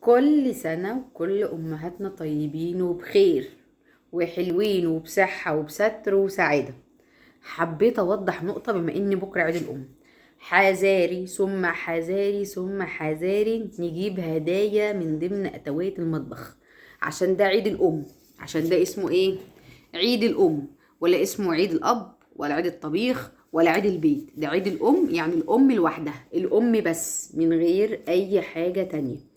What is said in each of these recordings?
كل سنة وكل أمهاتنا طيبين وبخير وحلوين وبصحة وبستر وسعادة. حبيت أوضح نقطة بما إن بكرة عيد الأم. حذاري ثم حذاري ثم حذاري نجيب هدايا من ضمن أدوات المطبخ، عشان ده عيد الأم. عشان ده اسمه إيه؟ عيد الأم، ولا اسمه عيد الأب ولا عيد الطبيخ ولا عيد البيت. ده عيد الأم، يعني الأم لوحدها، الأم بس من غير أي حاجة تانية.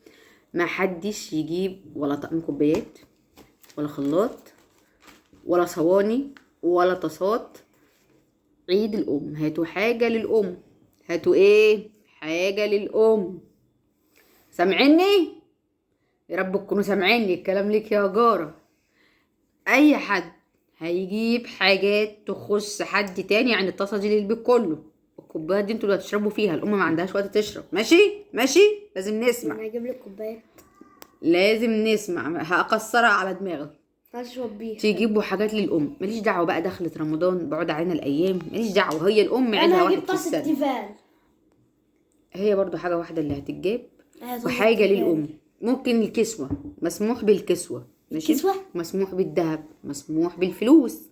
ما حدش يجيب ولا طقم كوبايات ولا خلاط ولا صواني ولا طاسات. عيد الأم هاتوا حاجة للأم. هاتوا ايه؟ حاجة للأم. سامعيني؟ يا رب تكونوا سامعيني. الكلام ليك يا جارة. اي حد هيجيب حاجات تخص حد تاني، يعني الطاسة دي للبيت كله، الكوبايات دي انتوا اللي هتشربوا فيها. الأم ما عندهاش وقت تشرب. ماشي ماشي، لازم نسمع. انا هجيب لك كوبايات. لازم نسمع، هأكسرها على دماغك. اشرب بيها. تجيبوا حاجات للأم. ماليش دعوة بقى، دخلت رمضان بعد علينا الأيام، ماليش دعوة. هي الأم عيدها انا واحد هجيب في طاسه السنة. تيفال. هي برضو حاجة واحدة اللي هتتجاب، طاسة وحاجة تيفال. للأم. ممكن الكسوة، مسموح بالكسوة، ماشي؟ الكسوة؟ مسموح بالذهب، مسموح بالفلوس.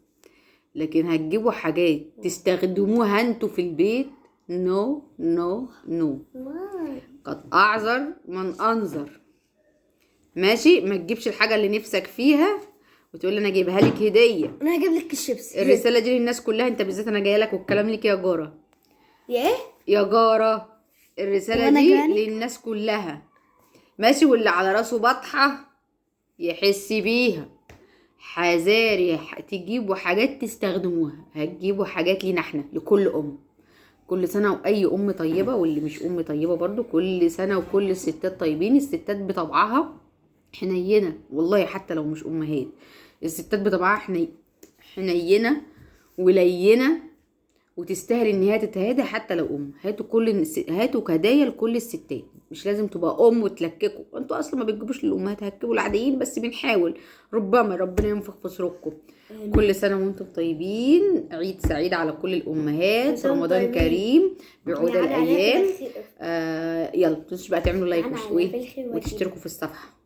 لكن هتجيبوا حاجات تستخدموها انتوا في البيت؟ نو نو نو. قد أعذر من أنظر. ماشي؟ ما تجيبش الحاجة اللي نفسك فيها وتقول لي انا جايبها لك هديه. انا هجيب لك الشيبس. الرساله دي للناس كلها، انت بالذات انا جايه لك، والكلام ليك يا جاره. يا ايه يا جاره، الرساله وأنا دي جارك؟ للناس كلها، ماشي؟ واللي على راسه بطحه يحس بيها. حذاري تجيبوا حاجات تستخدموها. هتجيبوا حاجات لينا احنا، لكل ام. كل سنه واي ام طيبه، واللي مش ام طيبه برضو كل سنه، وكل الستات طيبين. الستات بطبعها حنينه والله، حتى لو مش امهات. الستات بطبعها حنينه ولينه، وتستاهل ان هي تتهادى حتى لو ام. هاتوا هدايا لكل الستات، مش لازم تبقى ام وتلككوا. انتوا اصلا ما بتجيبوش للامهات، هتجيبوا العاديين بس. بنحاول، ربما ربنا ينفخ في صوركم. كل سنه وانتم طيبين. عيد سعيد على كل الامهات، رمضان كريم، بعود الايام. يلا متنسوش بقى تعملوا لايك وتشتركوا في الصفحه.